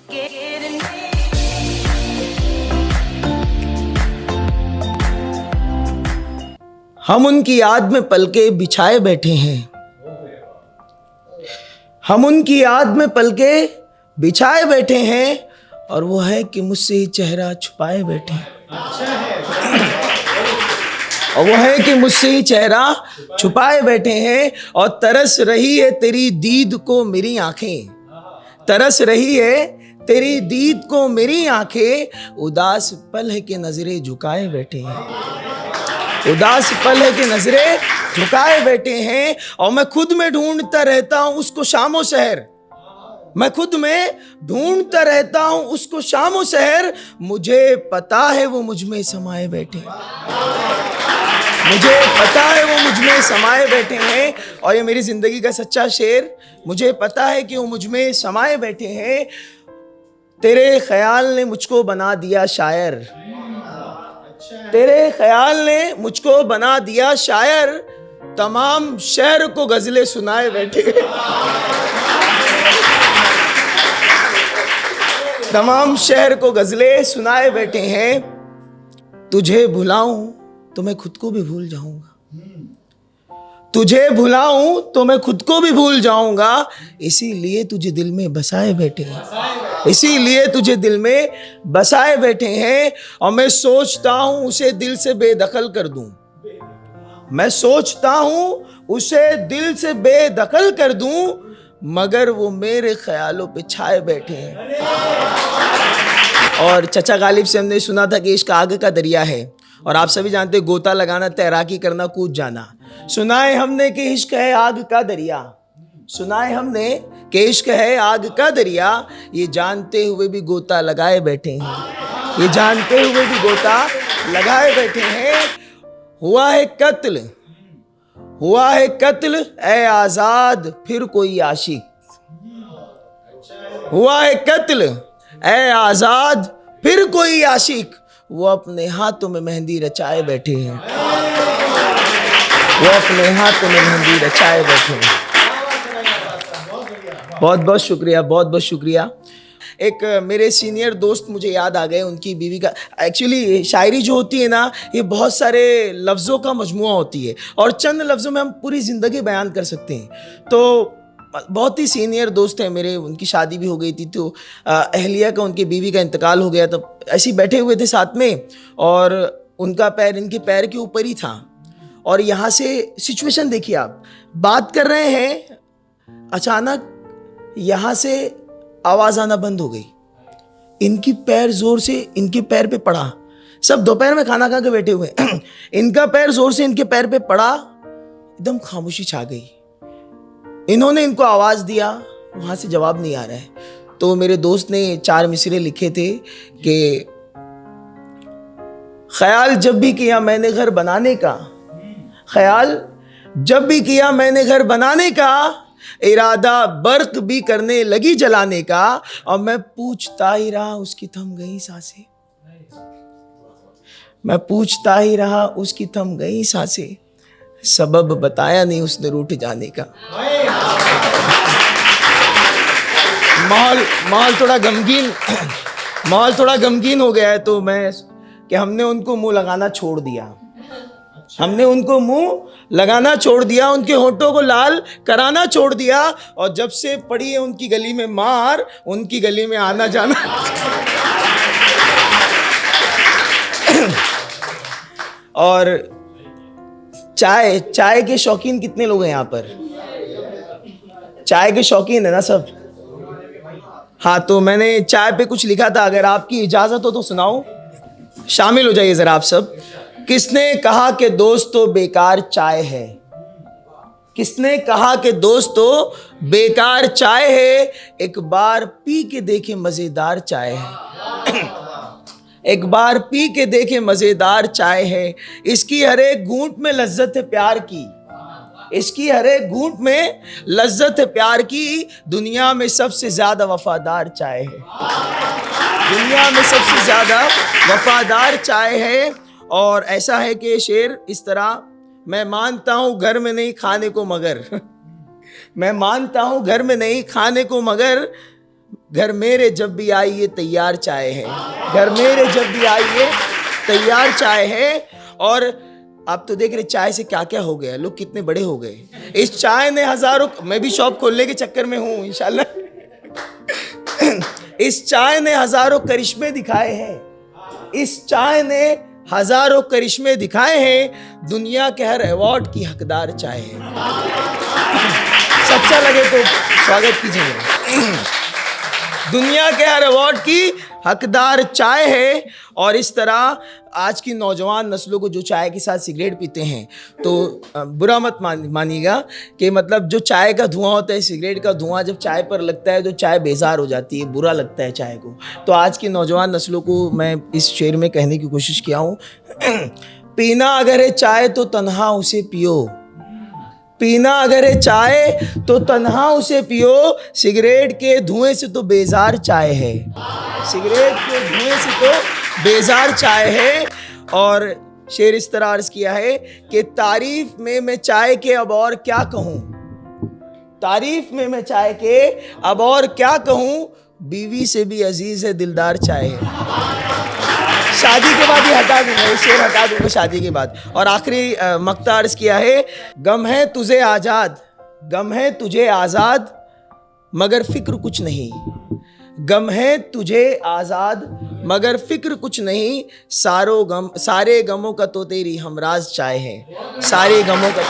हम उनकी याद में पलके बिछाए बैठे हैं, हम उनकी याद में पलके बिछाए बैठे हैं, और वो है कि मुझसे ही चेहरा छुपाए बैठे हैं। और वो है कि मुझसे ही चेहरा छुपाए बैठे हैं, और तरस रही है तेरी दीद को मेरी आंखें, तरस रही है तेरी दीद को मेरी आंखें, उदास पल है कि नजरें झुकाए बैठे हैं, उदास पल है कि नजरें झुकाए बैठे हैं। और मैं खुद में ढूंढता रहता हूं उसको शामो शहर, मैं खुद में ढूंढता रहता हूं उसको शामो शहर, मुझे पता है वो मुझ में समाये बैठे हैं, मुझे पता है वो मुझ में समाये बैठे हैं। और ये मेरी जिंदगी का सच्चा शेर, मुझे पता है कि वो मुझ में समाये बैठे हैं। तेरे ख्याल ने मुझको बना दिया शायर, तेरे ख्याल ने मुझको बना दिया शायर, तमाम शहर को गजलें सुनाए बैठे, तमाम शहर को गजलें सुनाए बैठे हैं। तुझे भुलाऊं तो मैं खुद को भी भूल जाऊंगा, तुझे भुलाऊं तो मैं खुद को भी भूल जाऊंगा, इसीलिए तुझे दिल में बसाए बैठे हैं, इसीलिए तुझे दिल में बसाए बैठे हैं। और मैं सोचता हूं उसे दिल से बेदखल कर दूं, मैं सोचता हूं उसे दिल से बेदखल कर दूं, मगर वो मेरे ख्यालों पे छाए बैठे हैं। और चचा गालिब से हमने सुना था कि इश्क आग का दरिया है, और आप सभी जानते हैं गोता लगाना, तैराकी करना, कूद जाना। सुनाए हमने कि इश्क है आग का दरिया, सुनाए हमने कि इश्क है आग का दरिया, ये जानते हुए भी गोता लगाए बैठे हैं, ये जानते हुए भी गोता लगाए बैठे हैं। हुआ है कत्ल, हुआ है कत्ल ऐ आजाद फिर कोई आशिक, हुआ है कत्ल ऐ आजाद फिर कोई आशिक, वो अपने हाथों में मेहंदी रचाए बैठे हैं, वो अपने हाथों में मेहंदी रचाए बैठे हैं। बहुत बहुत शुक्रिया, बहुत बहुत शुक्रिया। एक मेरे सीनियर दोस्त मुझे याद आ गए, उनकी बीवी का, एक्चुअली शायरी जो होती है ना, ये बहुत सारे लफ्ज़ों का मजमुआ होती है, और चंद लफ्ज़ों में हम पूरी ज़िंदगी बयान कर सकते हैं। तो बहुत ही सीनियर दोस्त हैं मेरे, उनकी शादी भी हो गई थी, तो अहलिया का, उनकी बीवी का इंतकाल हो गया, तो ऐसे ही बैठे हुए थे साथ में, और उनका पैर इनके पैर के ऊपर ही था। और यहाँ से सिचुएशन देखिए, आप बात कर रहे हैं, अचानक यहाँ से आवाज़ आना बंद हो गई, इनकी पैर जोर से इनके पैर पे पड़ा, सब दोपहर में खाना खा के बैठे हुए इनका पैर जोर से इनके पैर पे पड़ा, एकदम खामोशी छा गई। इन्होंने इनको आवाज़ दिया, वहाँ से जवाब नहीं आ रहा है। तो मेरे दोस्त ने 4 मिसरे लिखे थे कि ख्याल जब भी किया मैंने घर बनाने का, ख्याल जब भी किया मैंने घर बनाने का, इरादा बर्क भी करने लगी जलाने का, और मैं पूछता ही रहा उसकी थम गई सांसें, मैं पूछता ही रहा उसकी थम गई सांसें, सबब बताया नहीं उसने रूठ जाने का। माहौल थोड़ा गमगीन हो गया है, तो मैं कि हमने उनको मुंह लगाना छोड़ दिया, हमने उनको मुंह लगाना छोड़ दिया, उनके होठों को लाल कराना छोड़ दिया, और जब से पड़ी है उनकी गली में मार, उनकी गली में आना जाना और चाय के शौकीन कितने लोग हैं यहाँ पर? चाय के शौकीन है ना सब? हाँ, तो मैंने चाय पे कुछ लिखा था, अगर आपकी इजाजत हो तो सुनाऊं? शामिल हो जाइए जरा आप सब। किसने कहा कि दोस्तों बेकार चाय है, किसने कहा कि दोस्तों बेकार चाय है, एक बार पी के देखे मजेदार चाय है एक बार पी के देखे मजेदार चाय है, इसकी हर एक घूंट में लज्जत है प्यार की, इसकी हर एक घूंट में लज्जत है प्यार की, दुनिया में सबसे ज्यादा वफादार चाय है, दुनिया में सबसे ज्यादा वफादार चाय है। और ऐसा है कि शेर इस तरह, मैं मानता हूं घर में नहीं खाने को मगर मैं मानता हूं घर में नहीं खाने को मगर, घर मेरे जब भी आई ये तैयार चाय है, घर मेरे जब भी आई ये तैयार चाय है। और आप तो देख रहे चाय से क्या क्या हो गया, लोग कितने बड़े हो गए। इस चाय ने हजारों, मैं भी शॉप खोलने के चक्कर में हूं इंशाल्लाह। इस चाय ने हजारों करिश्मे दिखाए हैं, इस चाय ने हजारों करिश्मे दिखाए हैं। दुनिया के हर अवार्ड की हकदार चाय है। सच्चा लगे तो स्वागत कीजिए। दुनिया के हर अवार्ड की हकदार चाय है। और इस तरह आज की नौजवान नस्लों को जो चाय के साथ सिगरेट पीते हैं, तो बुरा मत मानिएगा कि मतलब जो चाय का धुआं होता है, सिगरेट का धुआं जब चाय पर लगता है तो चाय बेजार हो जाती है, बुरा लगता है चाय को। तो आज की नौजवान नस्लों को मैं इस शेर में कहने की कोशिश किया हूँ, पीना अगर है चाय तो तन्हा उसे पियो, पीना अगर है चाय तो तन्हा उसे पियो, सिगरेट के धुएं से तो बेजार चाय है, सिगरेट के धुएं से तो बेजार चाय है। और शेर इस तरह अर्ज किया है कि तारीफ में मैं चाय के अब और क्या कहूँ, तारीफ में मैं चाय के अब और क्या कहूँ, बीवी से भी अजीज है दिलदार चाय है। शादी के बाद ही हटा दूंगा, ये शेर हटा दूंगा शादी के बाद। और आखिरी मक्ता अर्ज किया है, गम है तुझे आजाद, गम है तुझे आजाद मगर फिक्र कुछ नहीं, गम है तुझे आजाद मगर फिक्र कुछ नहीं, सारे गमों का तो तेरी हमराज चाय है, सारे गमों का